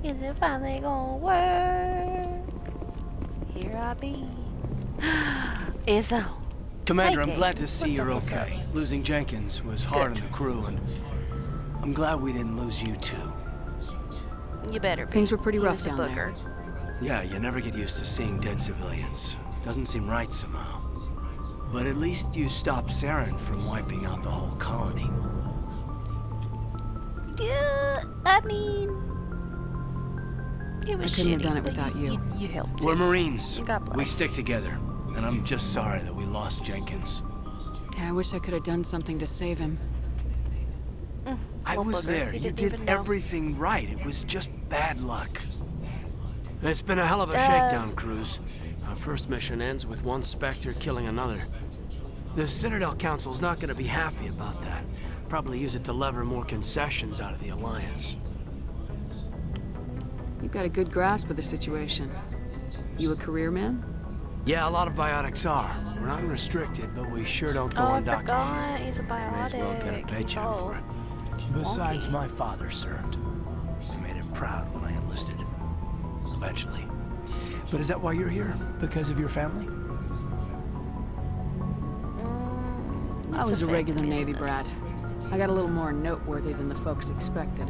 Is it finally gonna work? Here I be. It's on. Commander, Hey, I'm glad to Gabe. see you're What's up? okay. Losing Jenkins was hard Good. on the crew, and I'm glad we didn't lose you too. You better be. Things were pretty He rough was a down there. booger. Yeah, you never get used to seeing dead civilians. Doesn't seem right somehow. But at least you stopped Saren from wiping out the whole colony. Yeah, I mean, it was I couldn't have shitty, done it but without you. You helped. We're too. Marines. God bless. We stick together. And I'm just sorry that we lost Jenkins. Yeah, I wish I could have done something to save him. I Little was booger. there. He You didn't did even know. everything right. It was just bad luck. It's been a hell of a shakedown, Cruz. Our first mission ends with one Spectre killing another. The Citadel Council's not going to be happy about that. Probably use it to lever more concessions out of the Alliance. You've got a good grasp of the situation. You a career man? Yeah, a lot of biotics are. We're not restricted, but we sure don't go Oh, I undocumented. forgot. He's a May as well get a biotic. paycheck for it. Besides, Wonky. my father served. I made him proud when I enlisted. Eventually. But is that why you're here? Because of your family? I was a regular Navy brat. I got a little more noteworthy than the folks expected.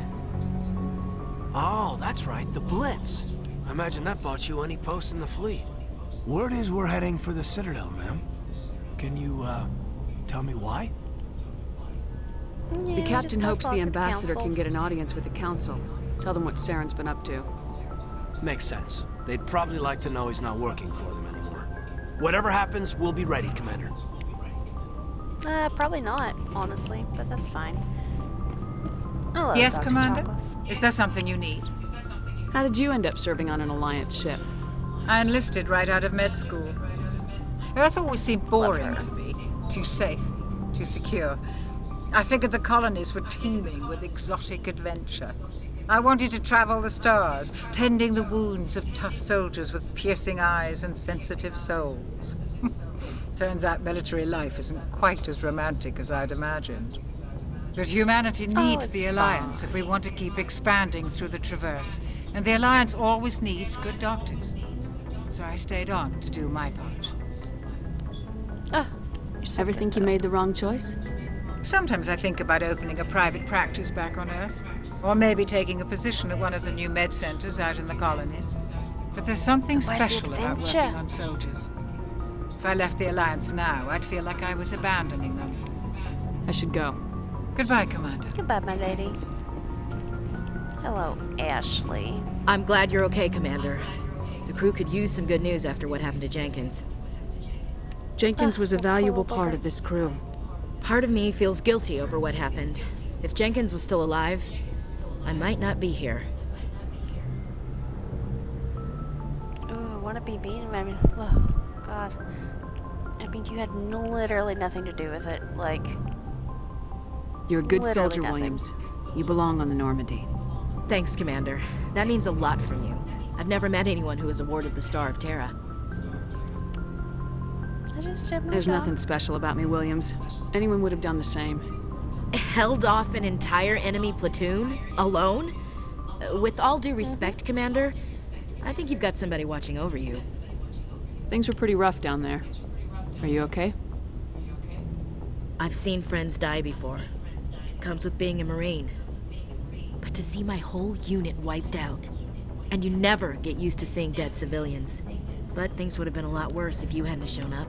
Oh, that's right, the Blitz. I imagine that bought you any post in the fleet. Word is we're heading for the Citadel, ma'am. Can you, tell me why? The captain hopes the ambassador can get an audience with the council. Tell them what Saren's been up to. Makes sense. They'd probably like to know he's not working for them anymore. Whatever happens, we'll be ready, Commander. Probably not, honestly, but that's fine. Hello, Yes, Dr. Commander? Chocolates. Is there something you need? How did you end up serving on an Alliance ship? I enlisted right out of med school. Earth always seemed boring to me. Too safe, too secure. I figured the colonies were teeming with exotic adventure. I wanted to travel the stars, tending the wounds of tough soldiers with piercing eyes and sensitive souls. Turns out military life isn't quite as romantic as I'd imagined. But humanity needs the it's Alliance fine. if we want to keep expanding through the Traverse. And the Alliance always needs good doctors. So I stayed on to do my part. Ah, you're so Ever good, think you though. made the wrong choice? Sometimes I think about opening a private practice back on Earth. Or maybe taking a position at one of the new med centers out in the colonies. But there's something Where's the special about adventure? working on soldiers. If I left the Alliance now, I'd feel like I was abandoning them. I should go. Goodbye, Commander. Goodbye, my lady. Hello, Ashley. I'm glad you're okay, Commander. The crew could use some good news after what happened to Jenkins. Jenkins was a poor valuable little part bugger. of this crew. Part of me feels guilty over what happened. If Jenkins was still alive, I might not be here. Ooh, I want to be mean. I mean, oh, God. I mean, you had literally nothing to do with it. Like, You're a good Literally soldier, nothing. Williams. You belong on the Normandy. Thanks, Commander. That means a lot from you. I've never met anyone who was awarded the Star of Terra. I just did my There's job. nothing special about me, Williams. Anyone would have done the same. Held off an entire enemy platoon? Alone? With all due respect, Commander, I think you've got somebody watching over you. Things were pretty rough down there. Are you okay? I've seen friends die before. Comes with being a Marine. But to see my whole unit wiped out, and you never get used to seeing dead civilians. But things would have been a lot worse if you hadn't shown up.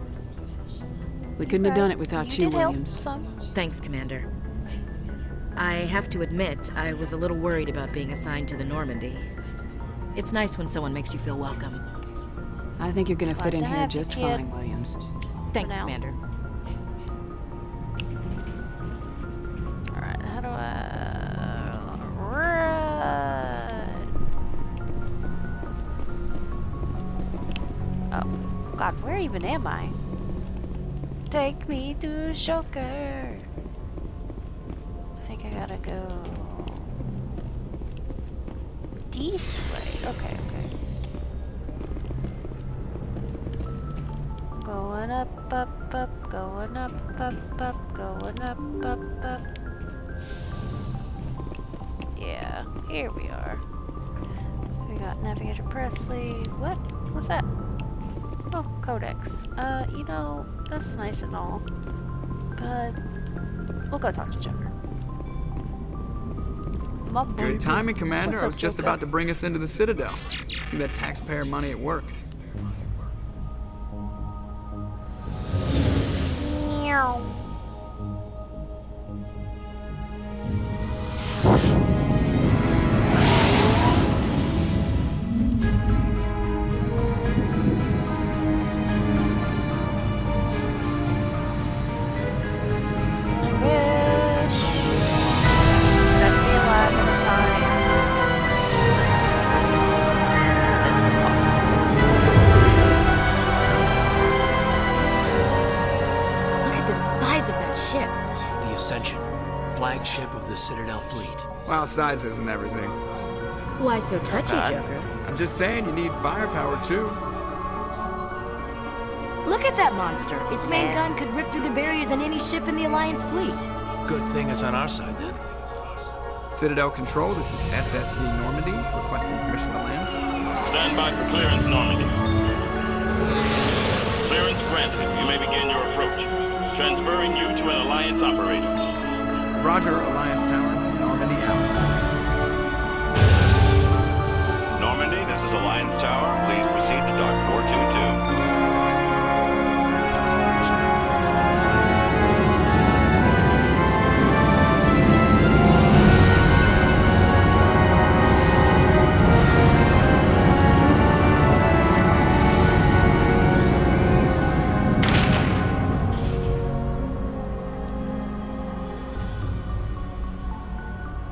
We couldn't have done it without you, did help Williams. some. Thanks, Commander. I have to admit, I was a little worried about being assigned to the Normandy. It's nice when someone makes you feel welcome. I think you're gonna Glad fit in to here have you, just kid. fine, Williams. Thanks, now. Commander. Alright, how do I run? Oh, God, where even am I? Take me to Shoker. I think I gotta go this way. Okay, okay. Going up, up, going up, going up. Yeah, here we are. We got Navigator Presley. What? What's that? Oh, Codex. You know, that's nice and all. But we'll go talk to Joker. My baby. Good timing, Commander. What's I up, was just Joker? about to bring us into the Citadel. See that taxpayer money at work. Meow. Flagship of the Citadel fleet. Well, size isn't everything. Why so touchy, Joker? I'm just saying you need firepower too. Look at that monster. Its main gun could rip through the barriers on any ship in the Alliance fleet. Good thing it's on our side then. Citadel Control, this is SSV Normandy, requesting permission to land. Stand by for clearance, Normandy. Clearance granted. You may begin your approach. Transferring you to an Alliance operator. Roger, Alliance Tower. Normandy out. Normandy, this is Alliance Tower. Please proceed to Dock 422.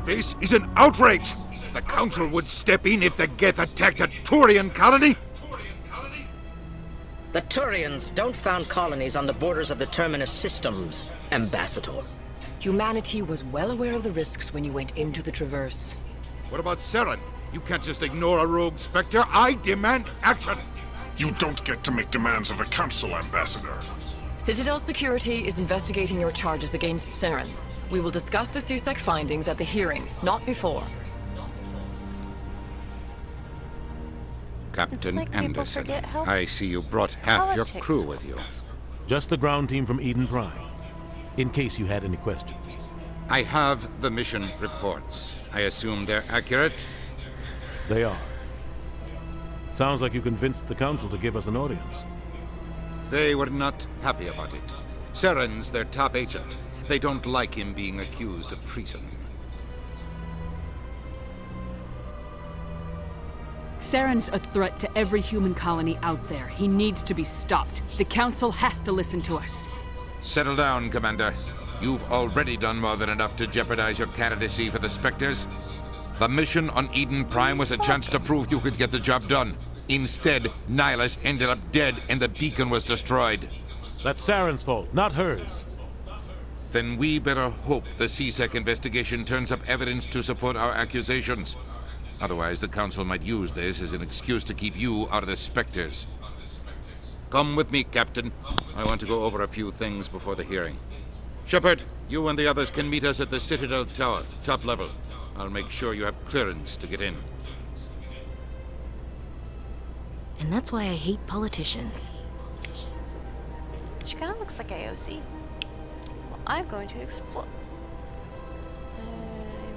This is an outrage! The Council would step in if the Geth attacked a Turian colony! The Turians don't found colonies on the borders of the Terminus systems, Ambassador. Humanity was well aware of the risks when you went into the Traverse. What about Saren? You can't just ignore a rogue Spectre. I demand action! You don't get to make demands of the Council, Ambassador. Citadel Security is investigating your charges against Saren. We will discuss the CSEC findings at the hearing, not before. Captain like people Anderson, forget how I see you brought half your politics crew with you. Just the ground team from Eden Prime, in case you had any questions. I have the mission reports. I assume they're accurate? They are. Sounds like you convinced the Council to give us an audience. They were not happy about it. Saren's their top agent. They don't like him being accused of treason. Saren's a threat to every human colony out there. He needs to be stopped. The Council has to listen to us. Settle down, Commander. You've already done more than enough to jeopardize your candidacy for the Spectres. The mission on Eden Prime was a chance to prove you could get the job done. Instead, Nihilus ended up dead and the beacon was destroyed. That's Saren's fault, not hers. Then we better hope the CSEC investigation turns up evidence to support our accusations. Otherwise, the Council might use this as an excuse to keep you out of the Spectres. Come with me, Captain. I want to go over a few things before the hearing. Shepard, you and the others can meet us at the Citadel Tower, top level. I'll make sure you have clearance to get in. And that's why I hate politicians. She kind of looks like AOC. Well, I'm going to explore.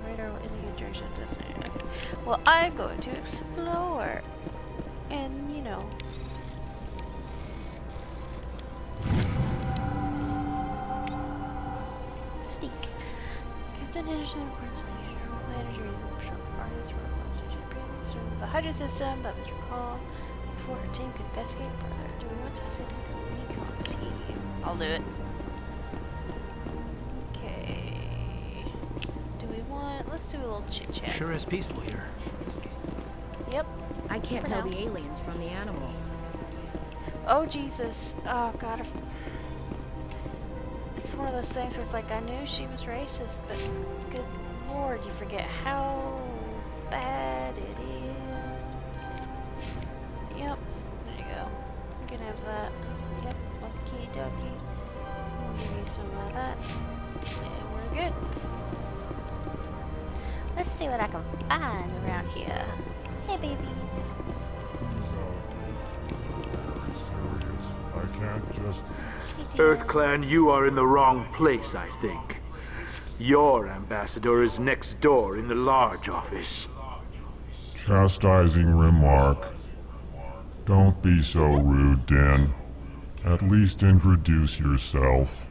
Radar will indicate direction of destination. Okay. Well, I'm going to explore. And, you know. Sneak. Captain Anderson reports from the usual manager in the shop artist work on station previously with the Hydra system, but was recalled before her team could investigate further. Do we want to send a recon team? I'll do it. Okay. Do we want... Let's do a little chit-chat. Sure is peaceful here. Yep. I can't For tell now. the aliens from the animals. Oh, Jesus. Oh, God. It's one of those things where it's like, I knew she was racist, but good Lord, you forget how bad it is. Yep. There you go. You can have that. Yep. Okie dokie. We'll give you some of that. And we're good. Let's see what I can find around here. Hey, babies. I can't just... EarthClan, you are in the wrong place, I think. Your ambassador is next door in the large office. Chastising remark. Don't be so rude, Din. At least introduce yourself.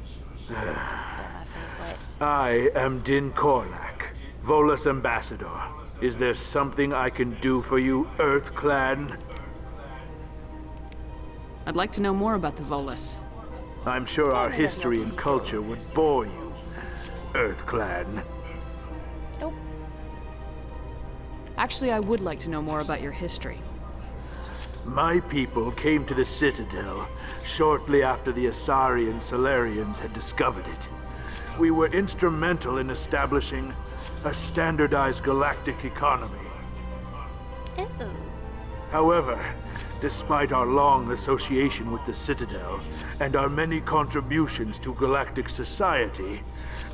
I am Din Korlak, Volus ambassador. Is there something I can do for you, EarthClan? I'd like to know more about the Volus. I'm sure our history and culture would bore you, EarthClan. Nope. Actually, I would like to know more about your history. My people came to the Citadel shortly after the Asari and Salarians had discovered it. We were instrumental in establishing a standardized galactic economy. However, despite our long association with the Citadel and our many contributions to galactic society,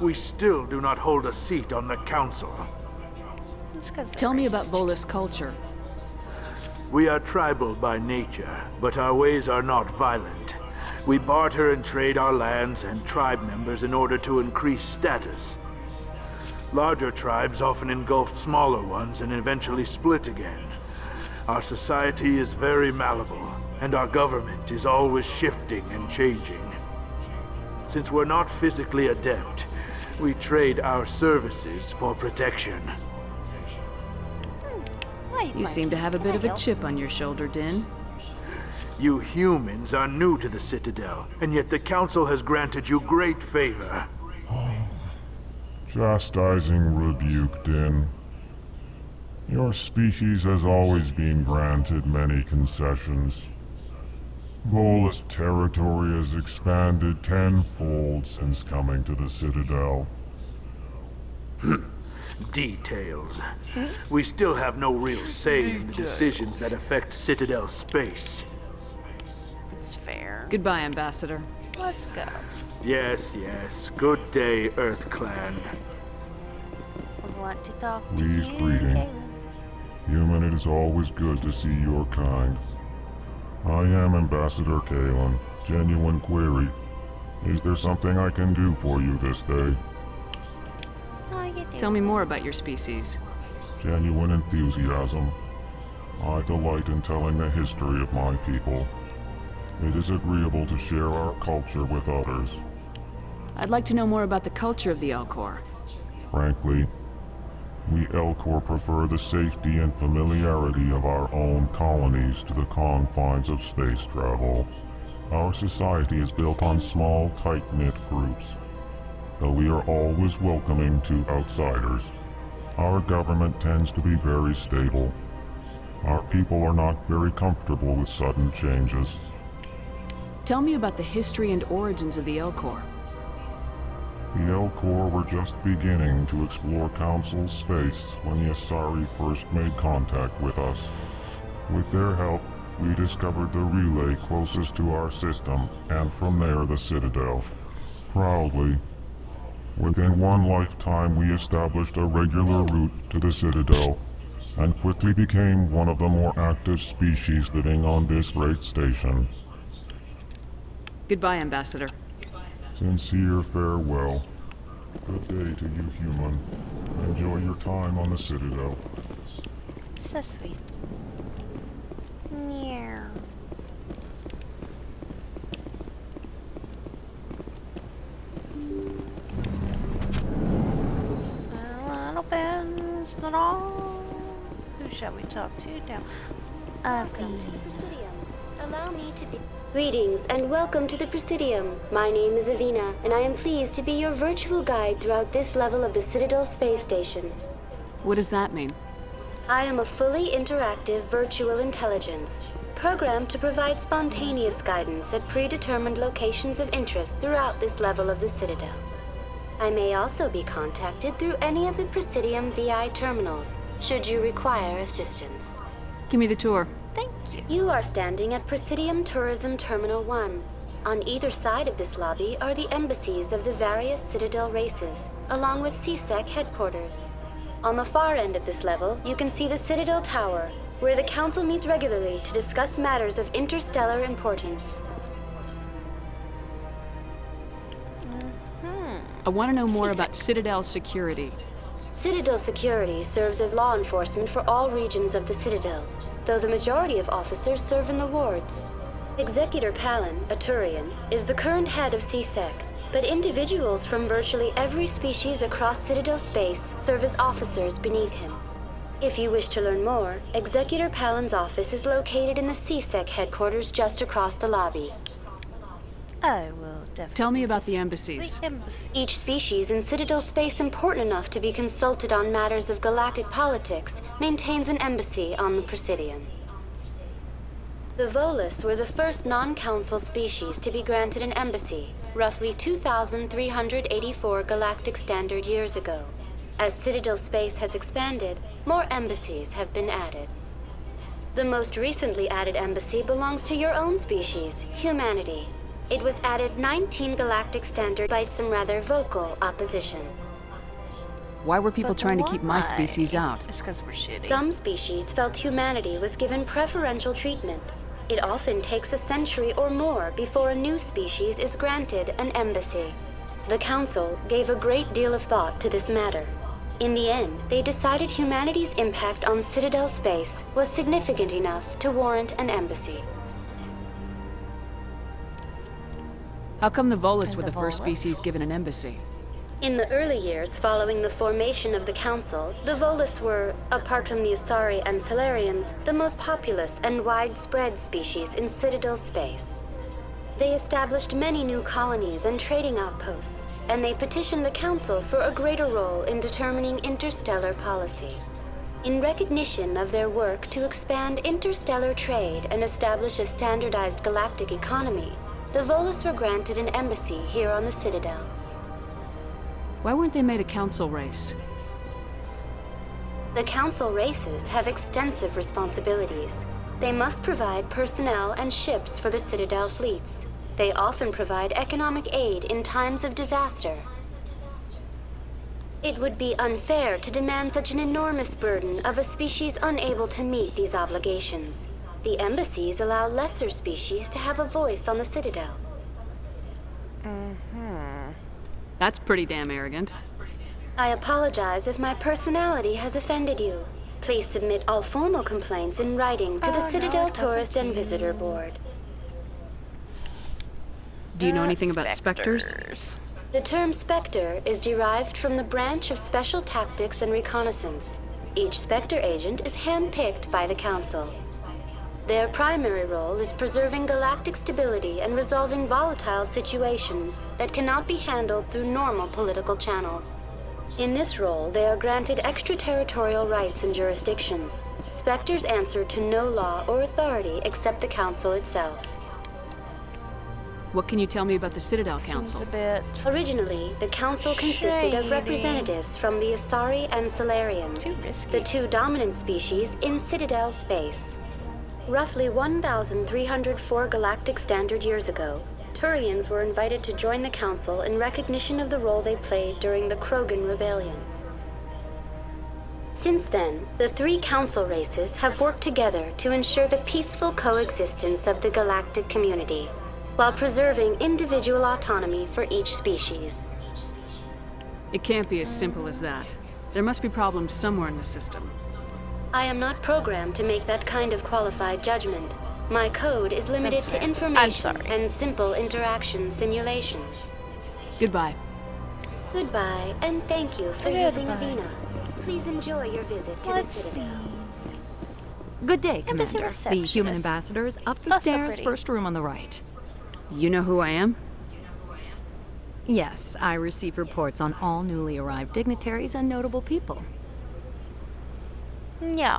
we still do not hold a seat on the Council. Tell me about Volus culture. We are tribal by nature, but our ways are not violent. We barter and trade our lands and tribe members in order to increase status. Larger tribes often engulf smaller ones and eventually split again. Our society is very malleable, and our government is always shifting and changing. Since we're not physically adept, we trade our services for protection. You seem to have a bit of a chip on your shoulder, Din. You humans are new to the Citadel, and yet the Council has granted you great favor. Chastising rebuke, Din. Your species has always been granted many concessions. Volus territory has expanded tenfold since coming to the Citadel. Details. We still have no real say in the decisions that affect Citadel space. It's fair. Goodbye, Ambassador. Let's go. Yes, yes. Good day, EarthClan. I want to talk to Please you, greeting. Caleb. Human, it is always good to see your kind. I am Ambassador Kalen. Genuine query. Is there something I can do for you this day? Tell me more about your species. Genuine enthusiasm. I delight in telling the history of my people. It is agreeable to share our culture with others. I'd like to know more about the culture of the Elcor. Frankly, we Elcor prefer the safety and familiarity of our own colonies to the confines of space travel. Our society is built on small, tight-knit groups. Though we are always welcoming to outsiders, our government tends to be very stable. Our people are not very comfortable with sudden changes. Tell me about the history and origins of the Elcor. The Elcor were just beginning to explore Council space when the Asari first made contact with us. With their help, we discovered the relay closest to our system, and from there the Citadel. Proudly, within one lifetime we established a regular route to the Citadel, and quickly became one of the more active species living on this great station. Goodbye, Ambassador. Sincere farewell. Good day to you, human. Enjoy your time on the Citadel. So sweet. Yeah. Opens the door. Who shall we talk to now? Welcome to the Presidium. Allow me to be... Greetings and welcome to the Presidium. My name is Avina, and I am pleased to be your virtual guide throughout this level of the Citadel space station. What does that mean? I am a fully interactive virtual intelligence, programmed to provide spontaneous guidance at predetermined locations of interest throughout this level of the Citadel. I may also be contacted through any of the Presidium VI terminals, should you require assistance. Give me the tour. Thank you. You are standing at Presidium Tourism Terminal 1. On either side of this lobby are the embassies of the various Citadel races, along with CSEC headquarters. On the far end of this level, you can see the Citadel Tower, where the Council meets regularly to discuss matters of interstellar importance. I want to know more about Citadel security. Citadel security serves as law enforcement for all regions of the Citadel, though the majority of officers serve in the wards. Executor Palin, a Turian, is the current head of CSEC, but individuals from virtually every species across Citadel space serve as officers beneath him. If you wish to learn more, Executor Palin's office is located in the CSEC headquarters just across the lobby. I will definitely. Tell me about the embassies. Each species in Citadel space important enough to be consulted on matters of galactic politics maintains an embassy on the Presidium. The Volus were the first non-council species to be granted an embassy, roughly 2,384 galactic standard years ago. As Citadel space has expanded, more embassies have been added. The most recently added embassy belongs to your own species, humanity. It was added 19 galactic standard by some rather vocal opposition. Why were people trying to keep my species out? It's because we're shitty. Some species felt humanity was given preferential treatment. It often takes a century or more before a new species is granted an embassy. The Council gave a great deal of thought to this matter. In the end, they decided humanity's impact on Citadel space was significant enough to warrant an embassy. How come the Volus were the first species given an embassy? In the early years following the formation of the Council, the Volus were, apart from the Asari and Salarians, the most populous and widespread species in Citadel space. They established many new colonies and trading outposts, and they petitioned the Council for a greater role in determining interstellar policy. In recognition of their work to expand interstellar trade and establish a standardized galactic economy, the Volus were granted an embassy here on the Citadel. Why weren't they made a council race? The council races have extensive responsibilities. They must provide personnel and ships for the Citadel fleets. They often provide economic aid in times of disaster. It would be unfair to demand such an enormous burden of a species unable to meet these obligations. The embassies allow lesser species to have a voice on the Citadel. That's pretty damn arrogant. I apologize if my personality has offended you. Please submit all formal complaints in writing to the Citadel Tourist and Visitor Board. Do you know anything about specters? The term Spectre is derived from the branch of Special Tactics and Reconnaissance. Each Spectre agent is handpicked by the Council. Their primary role is preserving galactic stability and resolving volatile situations that cannot be handled through normal political channels. In this role, they are granted extraterritorial rights and jurisdictions. Spectres answer to no law or authority except the Council itself. What can you tell me about the Citadel Council? Seems a bit Originally, the Council consisted of shady. representatives from the Asari and Salarians, Too risky. the two dominant species in Citadel space. Roughly 1,304 galactic standard years ago, Turians were invited to join the Council in recognition of the role they played during the Krogan Rebellion. Since then, the three Council races have worked together to ensure the peaceful coexistence of the galactic community, while preserving individual autonomy for each species. It can't be as simple as that. There must be problems somewhere in the system. I am not programmed to make that kind of qualified judgment. My code is limited That's to fair. information I'm sorry. and simple interaction simulations. Goodbye. Goodbye, and thank you for using Goodbye. Avina. Please enjoy your visit to Let's the Citadel. see. Good day, Embassy Commander. The human receptionist. ambassador is up the Oh, so stairs, pretty. first room on the right. You know who I am? Yes, I receive reports on all newly arrived dignitaries and notable people. No,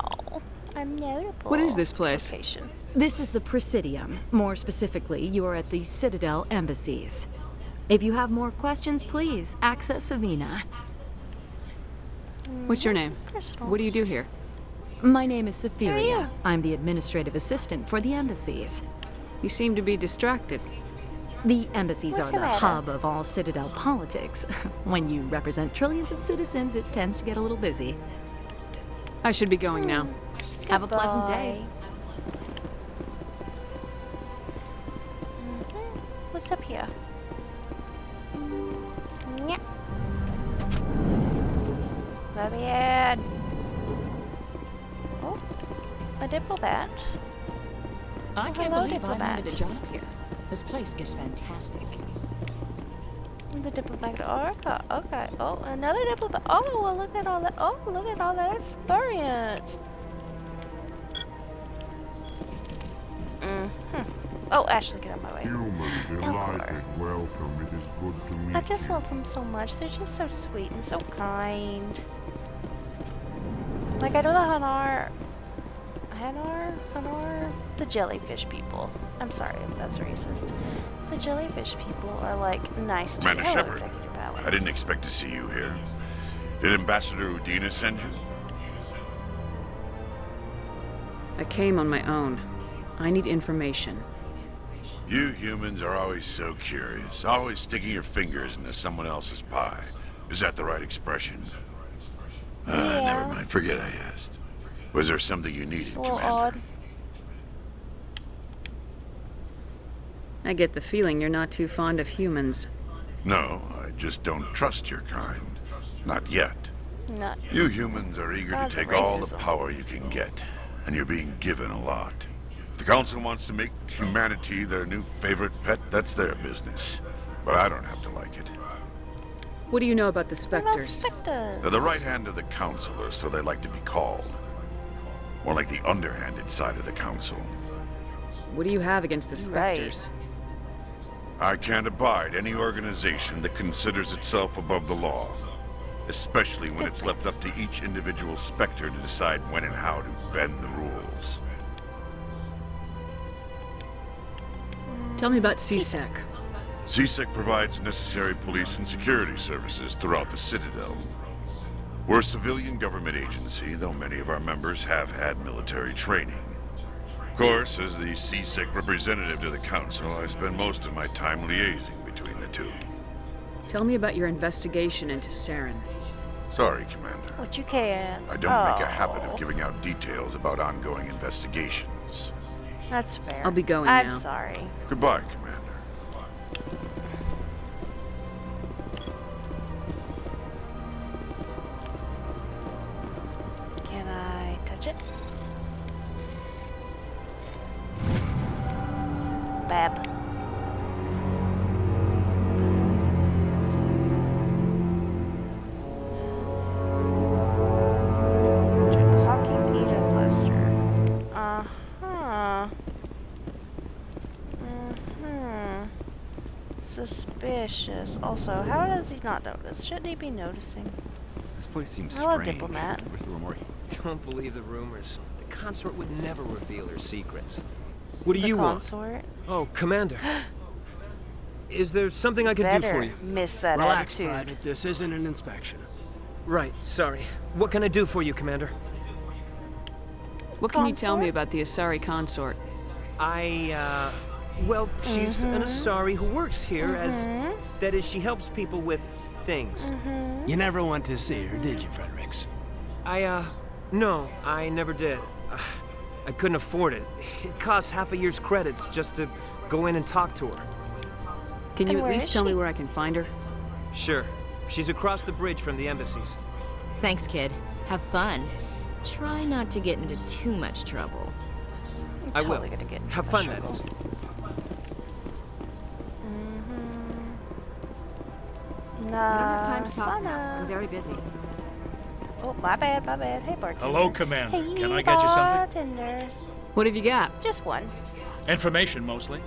I'm notable. What is this place? Location. This is the Presidium. More specifically, you are at the Citadel embassies. If you have more questions, please access Avina. What's your name? Personal. What do you do here? My name is you? Safiria. I'm the administrative assistant for the embassies. You seem to be distracted. The embassies What's are the the matter? hub of all Citadel politics. When you represent trillions of citizens, it tends to get a little busy. I should be going now. Have a pleasant day. What's up here? Yeah. Let me in. Oh, a diplomat. I Oh, can't hello, believe I diplomat. landed a job here. This place is fantastic. The diplomat. Oh, okay. Oh, another diplomat. Oh, well, look at all that. Oh, look at all that experience. Oh, Ashley, get out of my way. Human, delighted, welcome. It is good to meet I just love them so much. They're just so sweet and so kind. Like, I know the Hanar, the jellyfish people. I'm sorry if that's racist. The jellyfish people are like nice to you. Commander Hello, Shepard, Executive Alex. I didn't expect to see you here. Did Ambassador Udina send you? I came on my own. I need information. You humans are always so curious, always sticking your fingers into someone else's pie. Is that the right expression? Never mind, forget I asked. Was there something you needed, It's a little Commander? odd. I get the feeling you're not too fond of humans. No, I just don't trust your kind. Not yet. Not. You humans are eager God, to the take all the racism. power you can get, and you're being given a lot. If the Council wants to make humanity their new favorite pet, that's their business. But I don't have to like it. What do you know about the Spectres? They're the right hand of the Council, or so they like to be called. More like the underhanded side of the Council. What do you have against the Spectres? I can't abide any organization that considers itself above the law. Especially when it's left up to each individual Spectre to decide when and how to bend the rules. Tell me about CSEC. CSEC provides necessary police and security services throughout the Citadel. We're a civilian government agency, though many of our members have had military training. Of course, as the CSEC representative to the Council, I spend most of my time liaising between the two. Tell me about your investigation into saren. Sorry, Commander. What you can. I don't make a habit of giving out details about ongoing investigations. That's fair. I'll be going I'm now. sorry. Goodbye, Commander. Can I touch it? Bab. Hawking Eda cluster. Uh-huh. Suspicious. Also, how does he not notice? Shouldn't he be noticing? This place seems Hello, strange. diplomat. Wish there were more. Don't believe the rumors. The consort would never reveal her secrets. What do The you consort? want? Oh, Commander. Is there something I could do for Better you? miss that Relax, attitude. Private. This isn't an inspection. Right, sorry. What can I do for you, Commander? What can you tell me about the Asari consort? Well, she's an Asari who works here as... That is, she helps people with things. You never went to see her, did you, Fredericks? No, I never did. I couldn't afford it. It costs half a year's credits just to go in and talk to her. Can you at least tell me where I can find her? Sure. She's across the bridge from the embassies. Thanks, kid. Have fun. Try not to get into too much trouble. I will. Totally gonna get into Have much fun, that trouble. is. I don't have time to talk now. I'm very busy. Oh, my bad, my bad. Hey, bartender. Hello, Commander. Hey, Can I get you something? Bartender. What have you got? Just one. Information, mostly.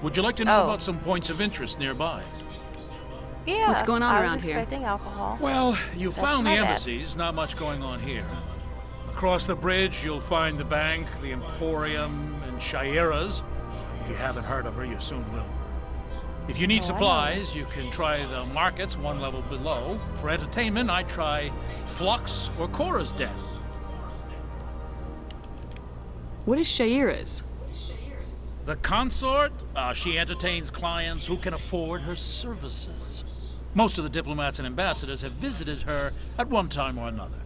Would you like to know about some points of interest nearby? Yeah. What's going on I around was here? expecting alcohol. Well, you That's found the my bad. embassies. Not much going on here. Across the bridge, you'll find the bank, the Emporium, and Shaira's. If you haven't heard of her, you soon will. If you need Oh, I know. supplies, you can try the markets one level below. For entertainment, I try Flux or Cora's Den. What is Shaira's? The consort, she entertains clients who can afford her services. Most of the diplomats and ambassadors have visited her at one time or another.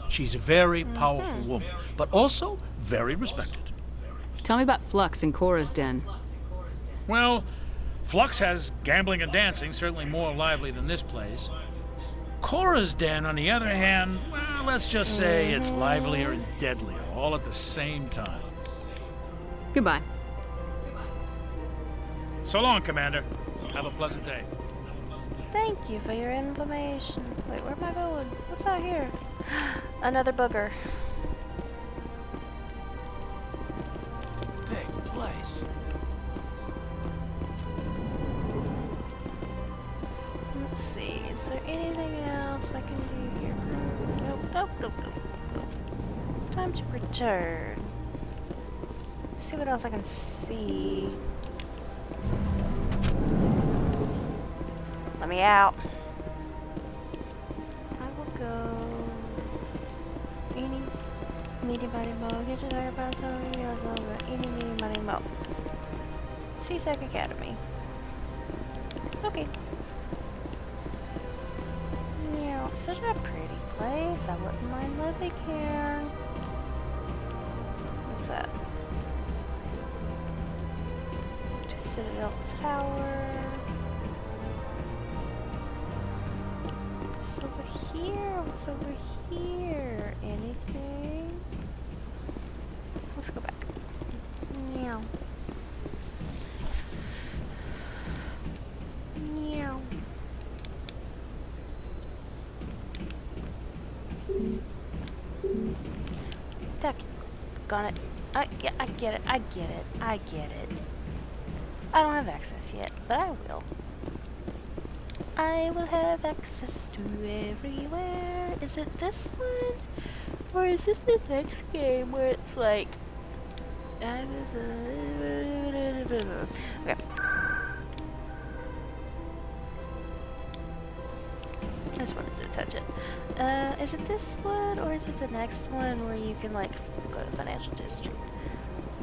She's a very powerful woman, but also very respected. Tell me about Flux and Cora's den. Well, Flux has gambling and dancing, certainly more lively than this place. Cora's den, on the other hand, well, let's just say it's livelier and deadlier, all at the same time. Goodbye. So long, Commander. Have a pleasant day. Thank you for your information. Wait, where am I going? What's out here? Another booger. Big place. Let's see, is there anything else I can do here? Nope. Time to return. Let's see what else I can see. Let me out. I will go. Eeny, meeny, miny, mo. Get your diary about something else over. Eeny, meeny, miny, mo. CSEC Academy. Okay. Yeah, it's such a pretty place. I wouldn't mind living here. What's that? Just Citadel Tower. What's over here? What's over here? Anything? Let's go back. Meow. Meow. Got it. Yeah, I get it. I get it. I don't have access yet, but I will. I will have access to everywhere. Is it this one? Or is it the next game where it's like... Okay. I just wanted to touch it. Is it this one, or is it the next one where you can, like, go to the financial district?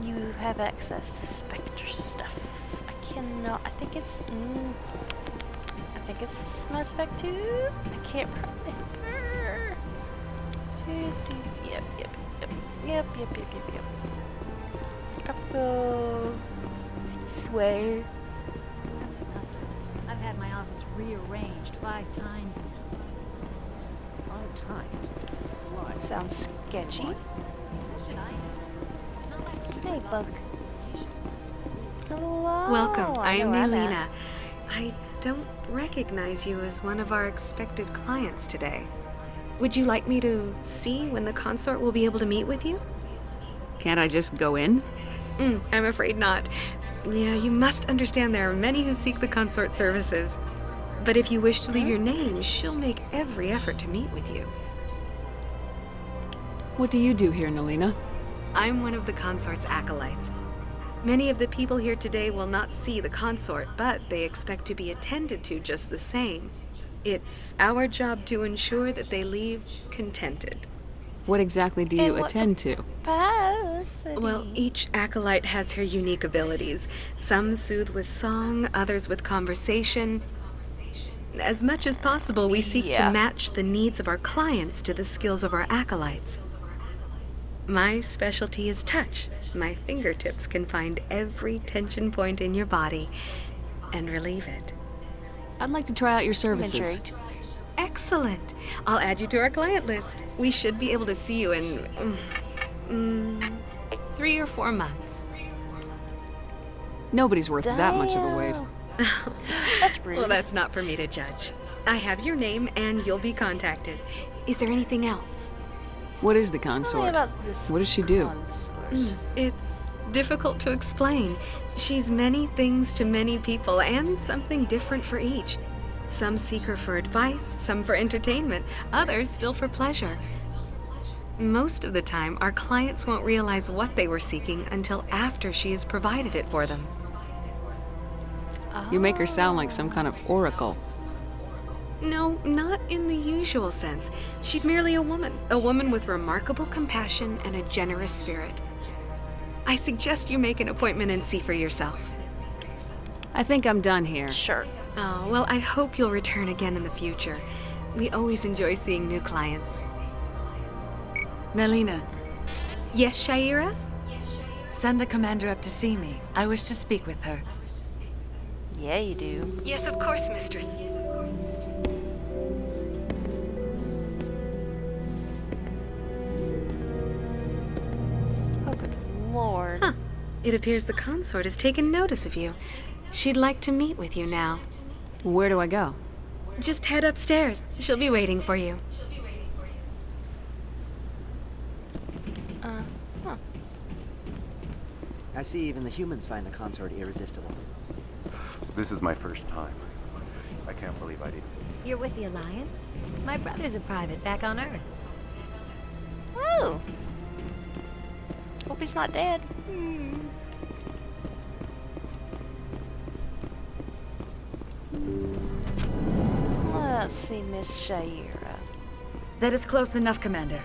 You have access to Spectre stuff. I cannot... I think it's Mass Effect 2? I can't remember. Yep. I'll go this way. That's enough. I've had my office rearranged 5 times. 5 times? Well, sounds sketchy. Hey, Bug. Hello. Welcome. I am know Nelina. I don't recognize you as one of our expected clients today. Would you like me to see when the consort will be able to meet with you? Can't I just go in? I'm afraid not. Yeah, you must understand there are many who seek the consort services. But if you wish to leave your name, she'll make every effort to meet with you. What do you do here, Nelina? I'm one of the consort's acolytes. Many of the people here today will not see the consort, but they expect to be attended to just the same. It's our job to ensure that they leave contented. What exactly do you attend to? Well, each acolyte has her unique abilities. Some soothe with song, others with conversation. As much as possible, we seek to match the needs of our clients to the skills of our acolytes. My specialty is touch. My fingertips can find every tension point in your body and relieve it. I'd like to try out your services. Excellent. I'll add you to our client list. We should be able to see you in 3 or 4 months. Nobody's worth that much of a wait. That's rude. Well, that's not for me to judge. I have your name and you'll be contacted. Is there anything else? What is the consort? What does she do? It's difficult to explain. She's many things to many people and something different for each. Some seek her for advice, some for entertainment, others still for pleasure. Most of the time, our clients won't realize what they were seeking until after she has provided it for them. You make her sound like some kind of oracle. No, not in the usual sense. She's merely a woman with remarkable compassion and a generous spirit. I suggest you make an appointment and see for yourself. I think I'm done here. Sure. Oh, well, I hope you'll return again in the future. We always enjoy seeing new clients. Nalina, Yes, Shaira? send the commander up to see me. I wish to speak with her. Yeah, you do. Yes, of course, mistress. Oh, good lord. Huh. It appears the consort has taken notice of you. She'd like to meet with you now. Where do I go? Just head upstairs. She'll be waiting for you. Huh. I see even the humans find the consort irresistible. This is my first time. I can't believe I didn't. You're with the Alliance? My brother's a private back on Earth. Oh. Hope he's not dead. Let's see, Miss Shaira. That is close enough, Commander.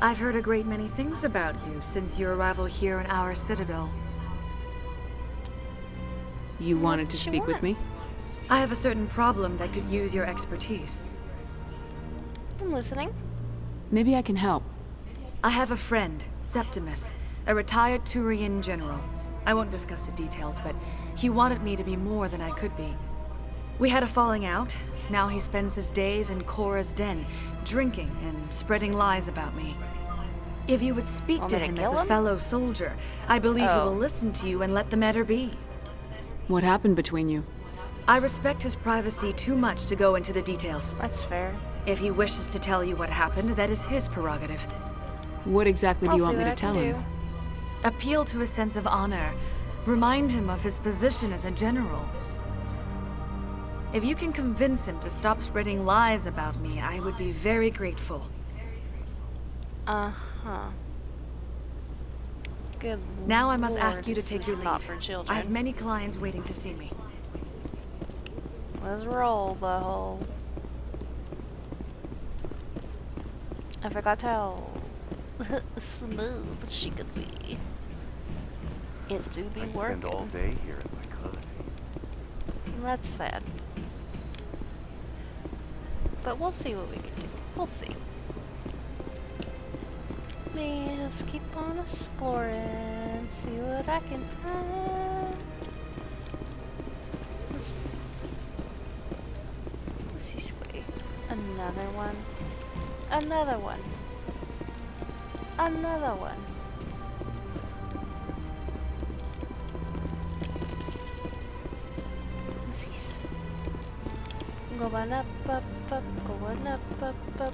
I've heard a great many things about you since your arrival here in our citadel. You wanted to speak with me? I have a certain problem that could use your expertise. I'm listening. Maybe I can help. I have a friend, Septimus, a retired Turian general. I won't discuss the details, but he wanted me to be more than I could be. We had a falling out. Now he spends his days in Cora's den, drinking and spreading lies about me. If you would speak Want to me to him kill as a him? fellow soldier, I believe he will listen to you and let the matter be. What happened between you? I respect his privacy too much to go into the details. That's fair. If he wishes to tell you what happened, that is his prerogative. What exactly do I'll you see want me what to I tell can him? do. Appeal to his sense of honor. Remind him of his position as a general. If you can convince him to stop spreading lies about me, I would be very grateful. Uh-huh. Good Now I must lord, ask you to this take is your leave. not for children. I have many clients waiting to see me. Let's roll, butthole. I forgot how smooth she could be. It do be I'd working. spend all day here if I could. That's sad. But we'll see what we can do. We'll see. Let me just keep on exploring, see what I can find. Let's see. What's this way? Another one. Another one. Another one. What's this? Going up, up, up, going up, up, up.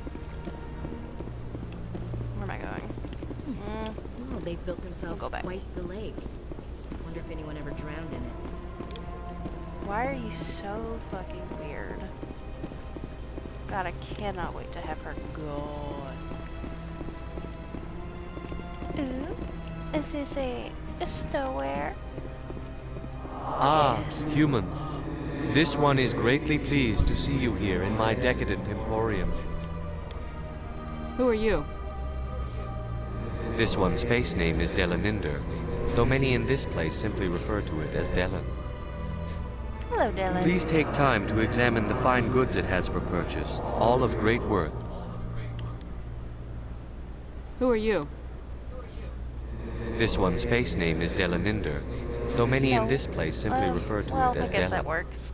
Where am I going? Oh, they've built themselves go back. quite the lake. Wonder if anyone ever drowned in it. Why are you so fucking weird? God, I cannot wait to have her gone. Ooh, is this a stowaware? Ah, human. This one is greatly pleased to see you here in my decadent emporium. Who are you? This one's face name is Delaninder, though many in this place simply refer to it as Delan. Hello, Dylan. Please take time to examine the fine goods it has for purchase, all of great worth. Who are you? This one's face name is Delaninder, though many in this place simply refer to it as I guess that Delan. works.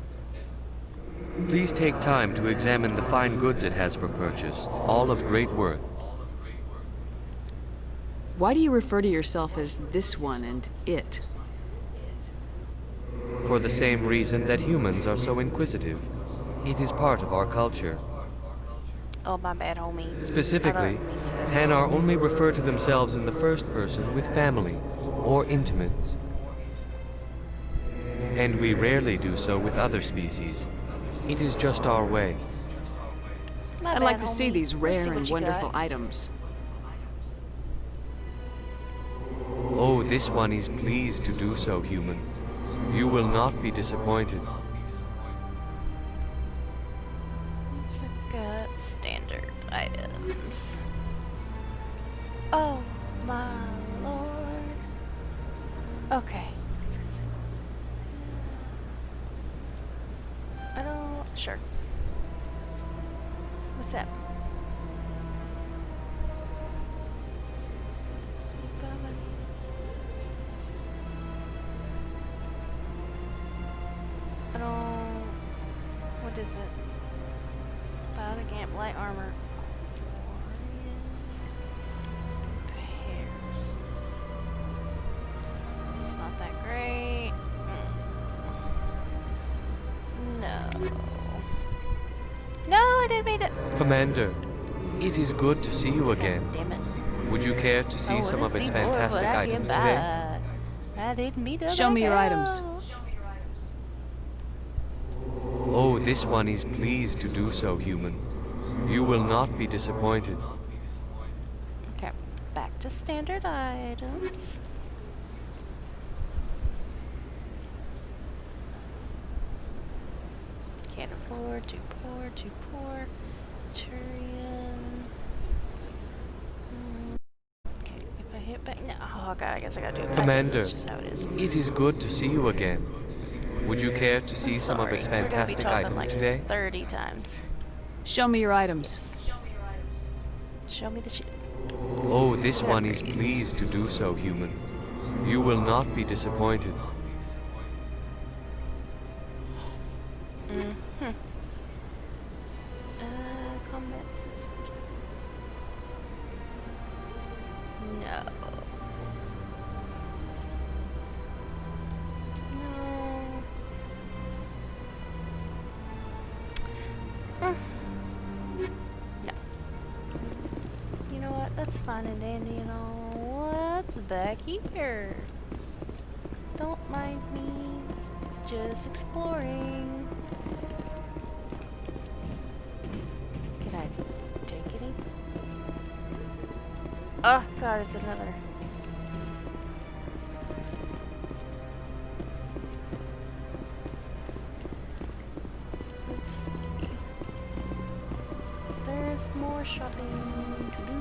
Please take time to examine the fine goods it has for purchase, all of great worth. Why do you refer to yourself as this one and it? For the same reason that humans are so inquisitive. It is part of our culture. Oh, my bad, homie. Specifically, I don't mean to. Hanar only refer to themselves in the first person with family or intimates. And we rarely do so with other species. It is just our way. My I'd bad, like to see homie. these Let's rare see and what you wonderful got. items. Oh, this one is pleased to do so, human. You will not be disappointed. So got standard items. Oh my lord. Okay. I don't. Sure. What's that? is it? Biogamp light armor. Comparison. It's not that great. No. No, I didn't mean it. Commander, it is good to see you again. Damn it. Would you care to see some of its fantastic items today? I didn't mean to. Show me your items. Oh, this one is pleased to do so, human. You will not be disappointed. Okay, back to standard items. Can't afford, too poor, too poor. Turian. Okay, if I hit back. No, oh god, I guess I gotta do it. Commander, That's just how it is. it is good to see you again. Would you care to see some of its We're gonna be fantastic talking items like today? 30 times. Show me your items. Show me the shit. Oh, this one is pleased to do so, human. You will not be disappointed. Mm-hmm. Combat system. No. No. No. You know what? That's fine and dandy and all. What's back here? Don't mind me. Just exploring. Can I take any? Oh god, it's another. Let's see. There's more shopping to do.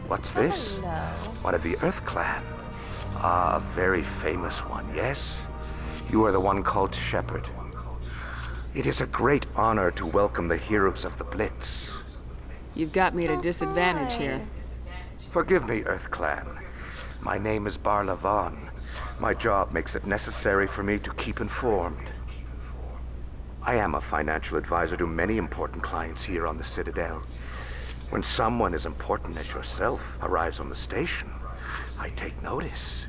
What's this? Hello. One of the Earth Clan. Ah, a very famous one, yes? You are the one called Shepard. It is a great honor to welcome the heroes of the Blitz. You've got me at a disadvantage here. Forgive me, Earth Clan. My name is Barla Vaughn. My job makes it necessary for me to keep informed. I am a financial advisor to many important clients here on the Citadel. When someone as important as yourself arrives on the station, I take notice.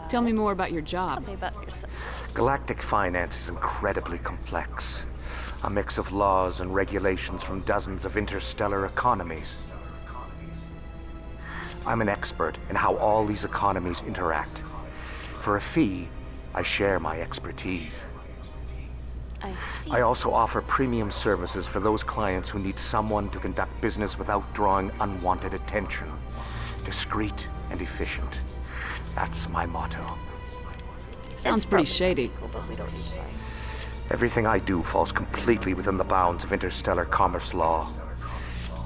Tell me more about your job. Tell me about yourself. Galactic finance is incredibly complex. A mix of laws and regulations from dozens of interstellar economies. I'm an expert in how all these economies interact. For a fee, I share my expertise. I see. I also offer premium services for those clients who need someone to conduct business without drawing unwanted attention. Discreet and efficient. That's my motto. Sounds pretty shady. Cool, but we don't need to buy. Everything I do falls completely within the bounds of interstellar commerce law.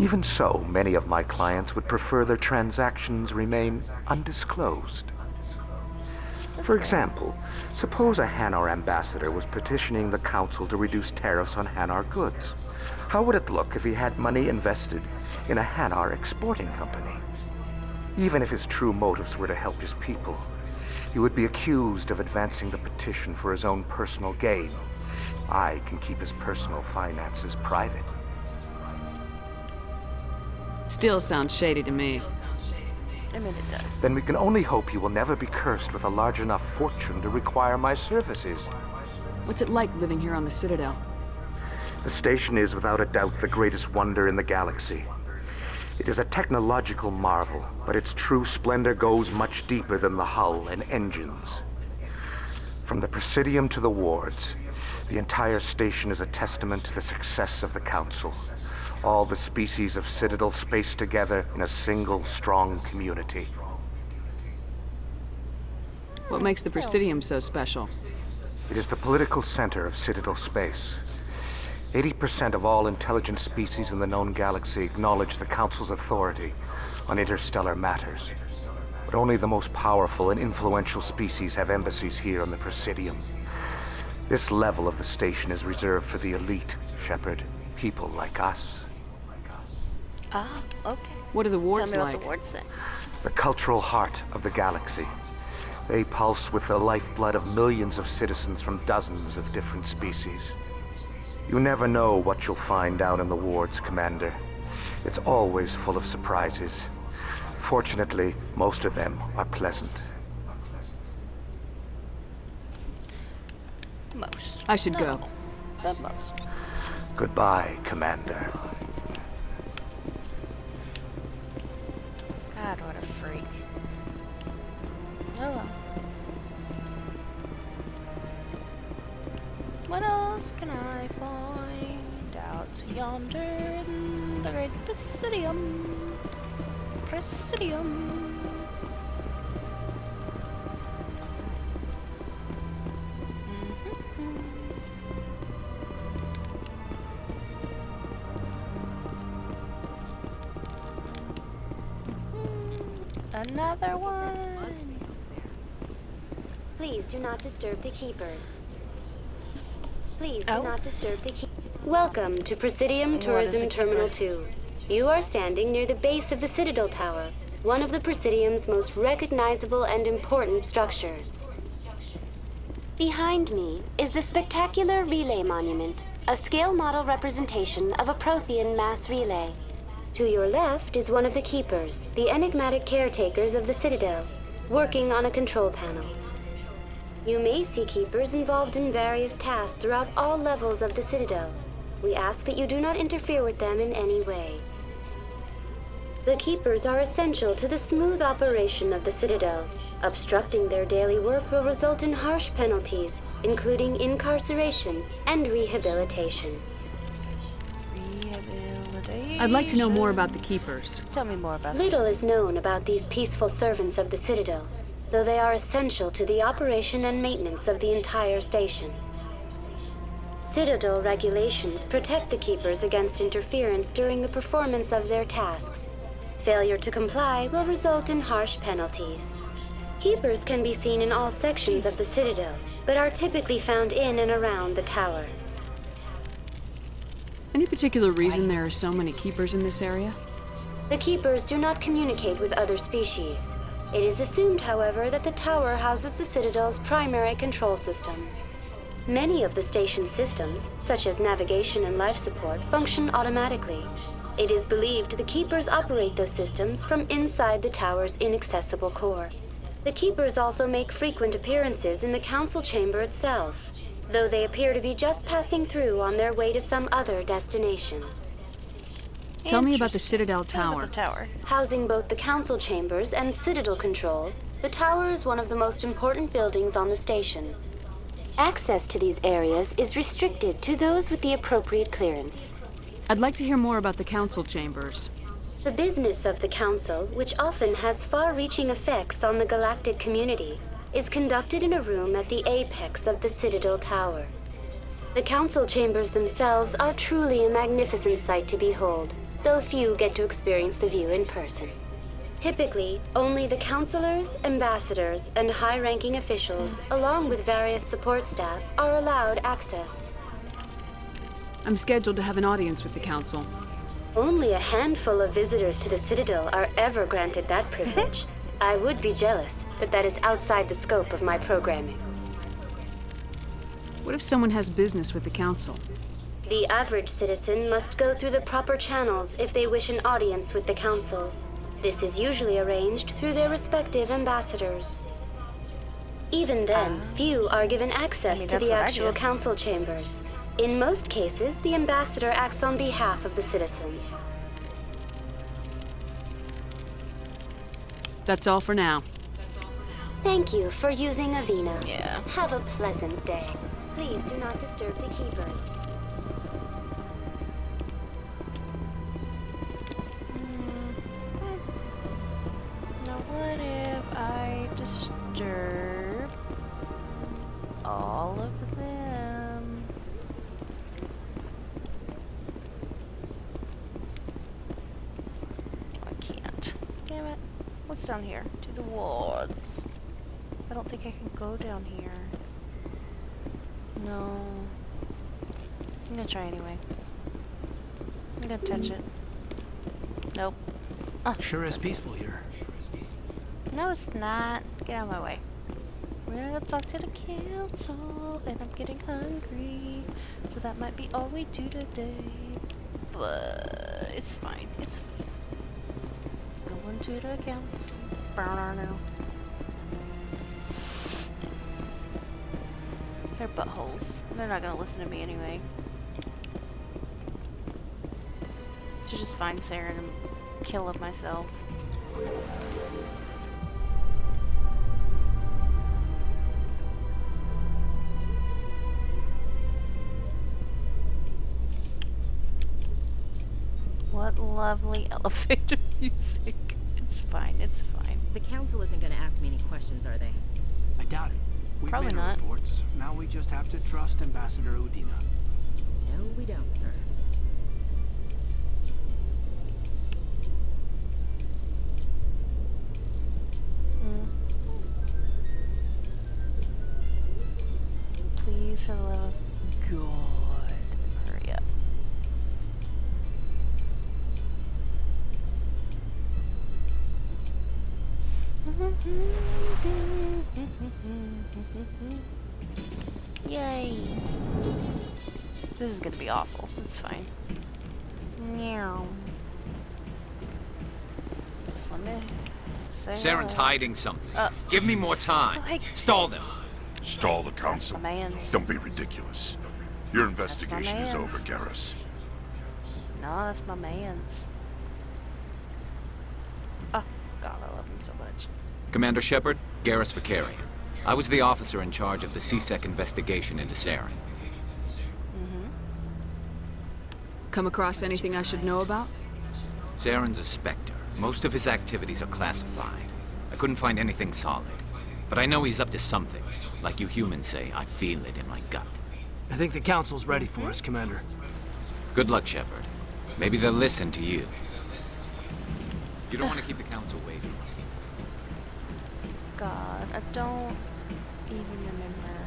Even so, many of my clients would prefer their transactions remain undisclosed. For example, suppose a Hanar ambassador was petitioning the council to reduce tariffs on Hanar goods. How would it look if he had money invested in a Hanar exporting company? Even if his true motives were to help his people, he would be accused of advancing the petition for his own personal gain. I can keep his personal finances private. Still sounds shady to me. I mean, it does. Then we can only hope you will never be cursed with a large enough fortune to require my services. What's it like living here on the Citadel? The station is without a doubt the greatest wonder in the galaxy. It is a technological marvel, but its true splendor goes much deeper than the hull and engines. From the Presidium to the wards, the entire station is a testament to the success of the Council. All the species of Citadel spaced together in a single, strong community. What makes the Presidium so special? It is the political center of Citadel space. 80% of all intelligent species in the known galaxy acknowledge the Council's authority on interstellar matters. But only the most powerful and influential species have embassies here on the Presidium. This level of the station is reserved for the elite, Shepard. People like us. Ah, okay. What are the wards Tell me like? about the wards then. The cultural heart of the galaxy. They pulse with the lifeblood of millions of citizens from dozens of different species. You never know what you'll find down in the wards, Commander. It's always full of surprises. Fortunately, most of them are pleasant. Most. I should go. But most. Goodbye, Commander. God, what a freak. Oh well. What else can I find out yonder in the great Presidium? Presidium. Another one. Please do not disturb the keepers. Please do not disturb the keepers. Welcome to Presidium Tourism Terminal 2. You are standing near the base of the Citadel Tower, one of the Presidium's most recognizable and important structures. Behind me is the spectacular Relay Monument, a scale model representation of a Prothean mass relay. To your left is one of the keepers, the enigmatic caretakers of the Citadel, working on a control panel. You may see keepers involved in various tasks throughout all levels of the Citadel. We ask that you do not interfere with them in any way. The keepers are essential to the smooth operation of the Citadel. Obstructing their daily work will result in harsh penalties, including incarceration and rehabilitation. I'd like to know more about the keepers. Tell me more about Little is known about these peaceful servants of the Citadel, though they are essential to the operation and maintenance of the entire station. Citadel regulations protect the keepers against interference during the performance of their tasks. Failure to comply will result in harsh penalties. Keepers can be seen in all sections of the Citadel, but are typically found in and around the tower. Any particular reason there are so many keepers in this area? The keepers do not communicate with other species. It is assumed, however, that the tower houses the Citadel's primary control systems. Many of the station's systems, such as navigation and life support, function automatically. It is believed the keepers operate those systems from inside the tower's inaccessible core. The keepers also make frequent appearances in the council chamber itself, though they appear to be just passing through on their way to some other destination. Tell me about the Citadel Tower. Housing both the council chambers and Citadel control, the tower is one of the most important buildings on the station. Access to these areas is restricted to those with the appropriate clearance. I'd like to hear more about the council chambers. The business of the council, which often has far-reaching effects on the galactic community, is conducted in a room at the apex of the Citadel Tower. The council chambers themselves are truly a magnificent sight to behold, though few get to experience the view in person. Typically, only the councilors, ambassadors, and high-ranking officials, along with various support staff, are allowed access. I'm scheduled to have an audience with the council. Only a handful of visitors to the Citadel are ever granted that privilege. I would be jealous, but that is outside the scope of my programming. What if someone has business with the council? The average citizen must go through the proper channels if they wish an audience with the council. This is usually arranged through their respective ambassadors. Even then, few are given access to the actual council chambers. In most cases, the ambassador acts on behalf of the citizen. That's all for now. Thank you for using Avina. Yeah. Have a pleasant day. Please do not disturb the keepers. Now what if I disturb all of them? I can't. Damn it. What's down here? To the wards. I don't think I can go down here. No. I'm gonna try anyway. I'm gonna touch it. Nope. Sure is peaceful here. No, it's not. Get out of my way. We're gonna go talk to the council, and I'm getting hungry, so that might be all we do today. But it's fine. It's fine. Going to the council. Now. They're buttholes. They're not gonna listen to me anyway. Should just find Saren and kill him myself. What lovely elevator music. It's fine, it's fine. The council isn't going to ask me any questions, are they? I doubt it. We've Probably made our not. reports. Now we just have to trust Ambassador Udina. No, we don't, sir. Please, for the love of God, hurry up. Yay. This is gonna be awful. It's fine. Meow. Just let me say Saren's hello. hiding something. Give me more time. Oh, hey. Stall them. Stall the council? my mans. Don't be ridiculous. Your investigation is over, mans. Garrus. No, that's my man's. Oh, God, I love him so much. Commander Shepard, Garrus Vicarian. I was the officer in charge of the CSEC investigation into Saren. Come across anything I should know about? Saren's a Spectre. Most of his activities are classified. I couldn't find anything solid. But I know he's up to something. Like you humans say, I feel it in my gut. I think the council's ready for us, Commander. Good luck, Shepard. Maybe they'll listen to you. You don't want to keep the council waiting. God, I don't even remember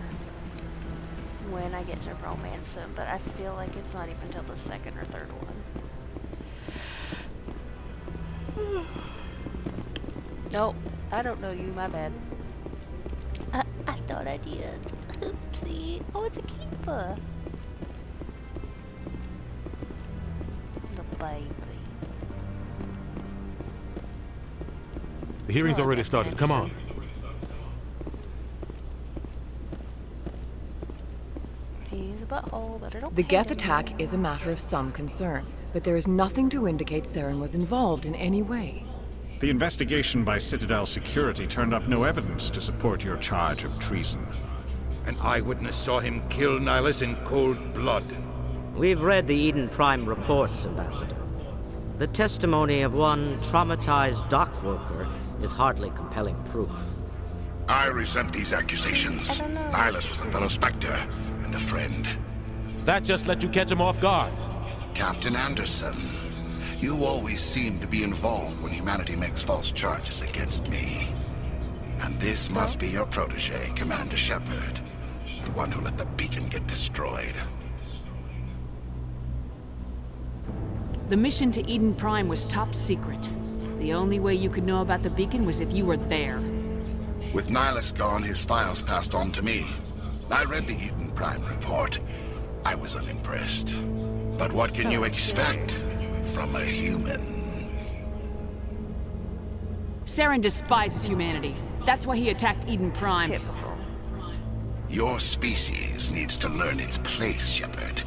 when I get to romance him, but I feel like it's not even till the second or third one. Nope, I don't know you, my bad. I thought I did. Oopsie. Oh, it's a keeper. The baby. The hearing's already started. Come on. He's a butthole, but I don't The hate Geth him attack anymore. is a matter of some concern, but there is nothing to indicate Saren was involved in any way. The investigation by Citadel Security turned up no evidence to support your charge of treason. An eyewitness saw him kill Nihilus in cold blood. We've read the Eden Prime reports, Ambassador. The testimony of one traumatized dock worker is hardly compelling proof. I resent these accusations. Nihilus was a fellow Spectre and a friend. That just let you catch him off guard. Captain Anderson, you always seem to be involved when humanity makes false charges against me. And this must be your protege, Commander Shepard. The one who let the beacon get destroyed. The mission to Eden Prime was top secret. The only way you could know about the beacon was if you were there. With Nihilus gone, his files passed on to me. I read the Eden Prime report. I was unimpressed. But what can you expect from a human? Saren despises humanity. That's why he attacked Eden Prime. Typical. Your species needs to learn its place, Shepard.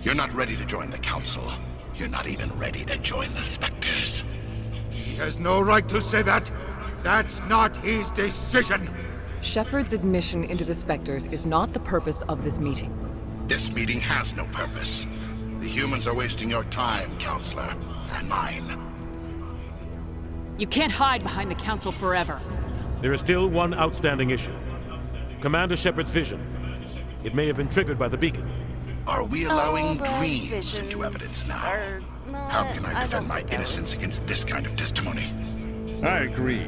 You're not ready to join the Council. You're not even ready to join the Spectres. He has no right to say that. That's not his decision. Shepard's admission into the Spectres is not the purpose of this meeting. This meeting has no purpose. The humans are wasting your time, Counselor, and mine. You can't hide behind the Council forever. There is still one outstanding issue. Commander Shepard's vision. It may have been triggered by the beacon. Are we allowing dreams into evidence now? How can I defend my innocence against this kind of testimony? I agree.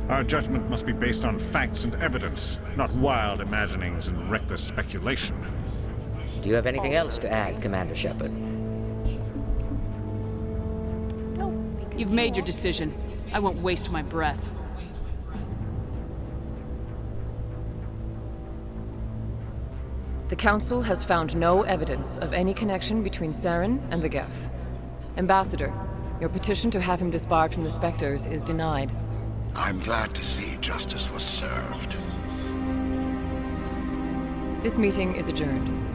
Our judgment must be based on facts and evidence, not wild imaginings and reckless speculation. Do you have anything else to add, Commander Shepard? Nope, he You've made your decision. I won't waste my breath. The Council has found no evidence of any connection between Saren and the Geth. Ambassador, your petition to have him disbarred from the Spectres is denied. I'm glad to see justice was served. This meeting is adjourned.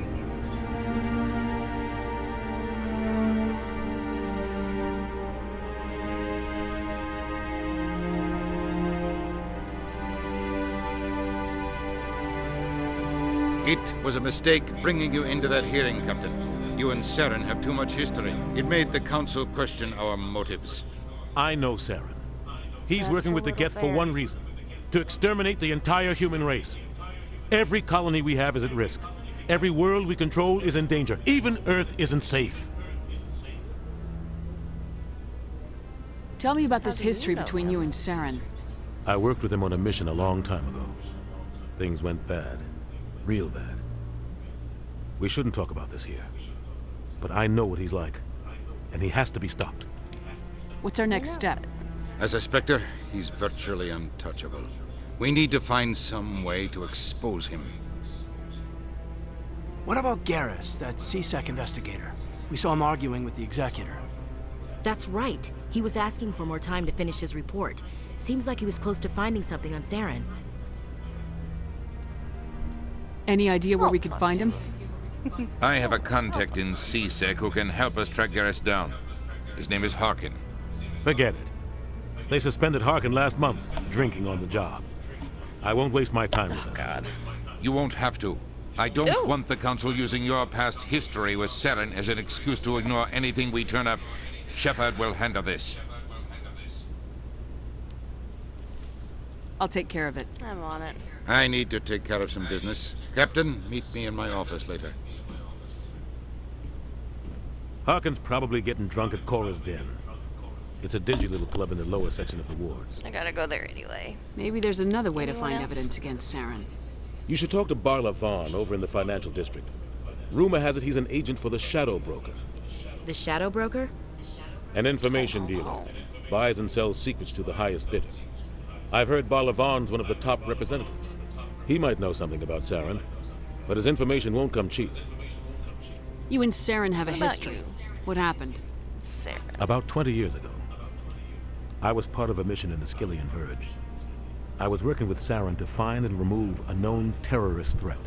It was a mistake bringing you into that hearing, Captain. You and Saren have too much history. It made the Council question our motives. I know Saren. He's working with the Geth for one reason. To exterminate the entire human race. Every colony we have is at risk. Every world we control is in danger. Even Earth isn't safe. Tell me about this history between you and Saren. I worked with him on a mission a long time ago. Things went bad. Real bad. We shouldn't talk about this here. But I know what he's like. And he has to be stopped. What's our next step? As a Spectre, he's virtually untouchable. We need to find some way to expose him. What about Garrus, that CSEC investigator? We saw him arguing with the Executor. That's right. He was asking for more time to finish his report. Seems like he was close to finding something on Saren. Any idea where we could find him? I have a contact in CSEC who can help us track Garrus down. His name is Harkin. Forget it. They suspended Harkin last month, drinking on the job. I won't waste my time with him. You won't have to. I don't want the Council using your past history with Saren as an excuse to ignore anything we turn up. Shepard will handle this. I'll take care of it. I'm on it. I need to take care of some business. Captain, meet me in my office later. Harkin's probably getting drunk at Cora's Den. It's a dingy little club in the lower section of the wards. I gotta go there anyway. Maybe there's another way to Anyone find else? evidence against Saren. You should talk to Barla Vaughn over in the financial district. Rumor has it he's an agent for the Shadow Broker. The Shadow Broker? An information dealer. Buys and sells secrets to the highest bidder. I've heard Barla Vaughn's one of the top representatives. He might know something about Saren, but his information won't come cheap. You and Saren have a What about history. you? What happened? Saren. About 20 years ago, I was part of a mission in the Skillian Verge. I was working with Saren to find and remove a known terrorist threat.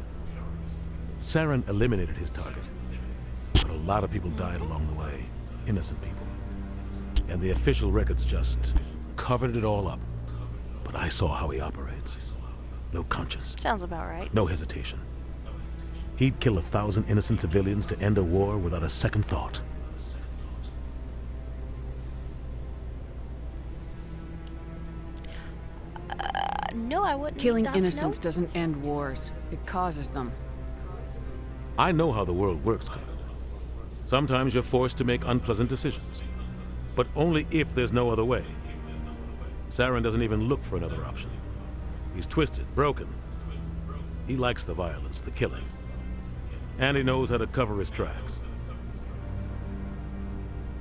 Saren eliminated his target, but a lot of people died along the way, innocent people. And the official records just covered it all up. But I saw how he operates. No conscience. Sounds about right. No hesitation. He'd kill 1,000 innocent civilians to end a war without a second thought. No, I wouldn't. Killing not innocents know. doesn't end wars. It causes them. I know how the world works, Commander. Sometimes you're forced to make unpleasant decisions. But only if there's no other way. Saren doesn't even look for another option. He's twisted, broken. He likes the violence, the killing. And he knows how to cover his tracks.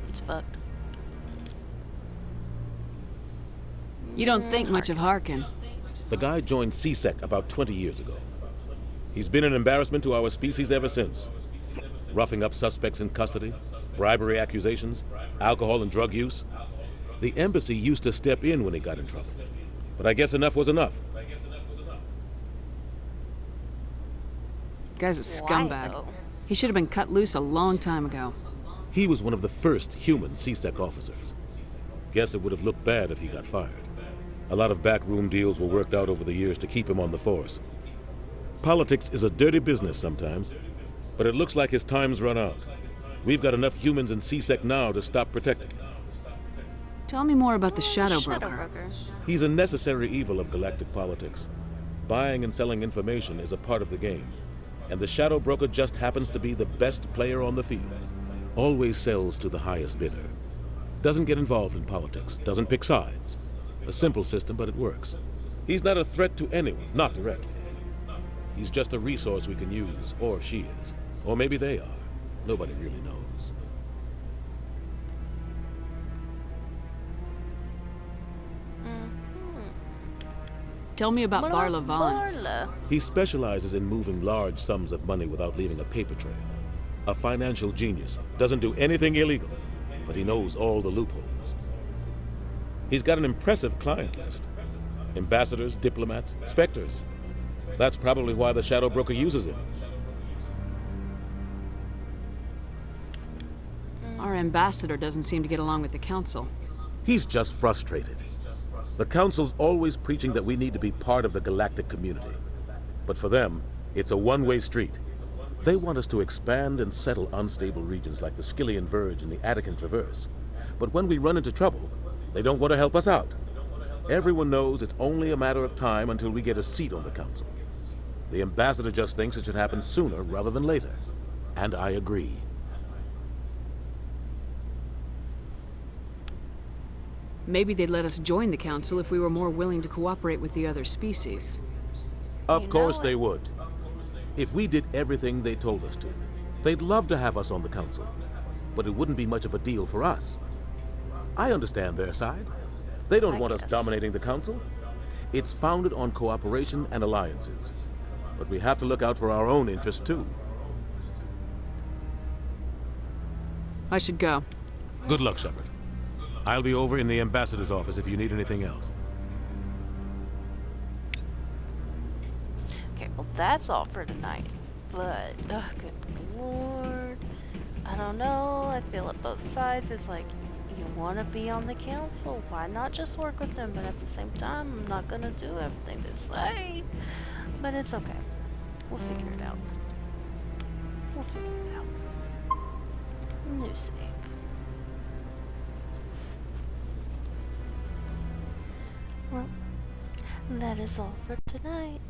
It's fucked. You don't think much of Harkin. The guy joined CSEC about 20 years ago. He's been an embarrassment to our species ever since. Roughing up suspects in custody, bribery accusations, alcohol and drug use. The embassy used to step in when he got in trouble. But I guess enough was enough. Guy's a scumbag. He should have been cut loose a long time ago. He was one of the first human CSEC officers. Guess it would have looked bad if he got fired. A lot of backroom deals were worked out over the years to keep him on the force. Politics is a dirty business sometimes, but it looks like his time's run out. We've got enough humans in CSEC now to stop protecting him. Tell me more about the Shadow Broker. He's a necessary evil of galactic politics. Buying and selling information is a part of the game, and the Shadow Broker just happens to be the best player on the field. Always sells to the highest bidder. Doesn't get involved in politics, doesn't pick sides. A simple system, but it works. He's not a threat to anyone, not directly. He's just a resource we can use, or she is. Or maybe they are. Nobody really knows. Tell me about Barla Vaughn. Barla? He specializes in moving large sums of money without leaving a paper trail. A financial genius. Doesn't do anything illegal, but he knows all the loopholes. He's got an impressive client list. Ambassadors, diplomats, specters. That's probably why the shadow broker uses him. Our ambassador doesn't seem to get along with the council. He's just frustrated. The council's always preaching that we need to be part of the galactic community. But for them, it's a one-way street. They want us to expand and settle unstable regions like the Skillian Verge and the Attican Traverse. But when we run into trouble, they don't want to help us out. Everyone knows it's only a matter of time until we get a seat on the council. The ambassador just thinks it should happen sooner rather than later. And I agree. Maybe they'd let us join the council if we were more willing to cooperate with the other species. Of course they would. If we did everything they told us to, they'd love to have us on the council. But it wouldn't be much of a deal for us. I understand their side. They don't want us dominating the council. It's founded on cooperation and alliances. But we have to look out for our own interests too. I should go. Good luck, Shepard. I'll be over in the ambassador's office if you need anything else. Okay, well that's all for tonight. But, oh good lord. I don't know, I feel at both sides. It's like, you want to be on the council, why not just work with them? But at the same time, I'm not going to do everything they say. But it's okay. We'll figure it out. We'll figure it out. New save. Well, that is all for tonight.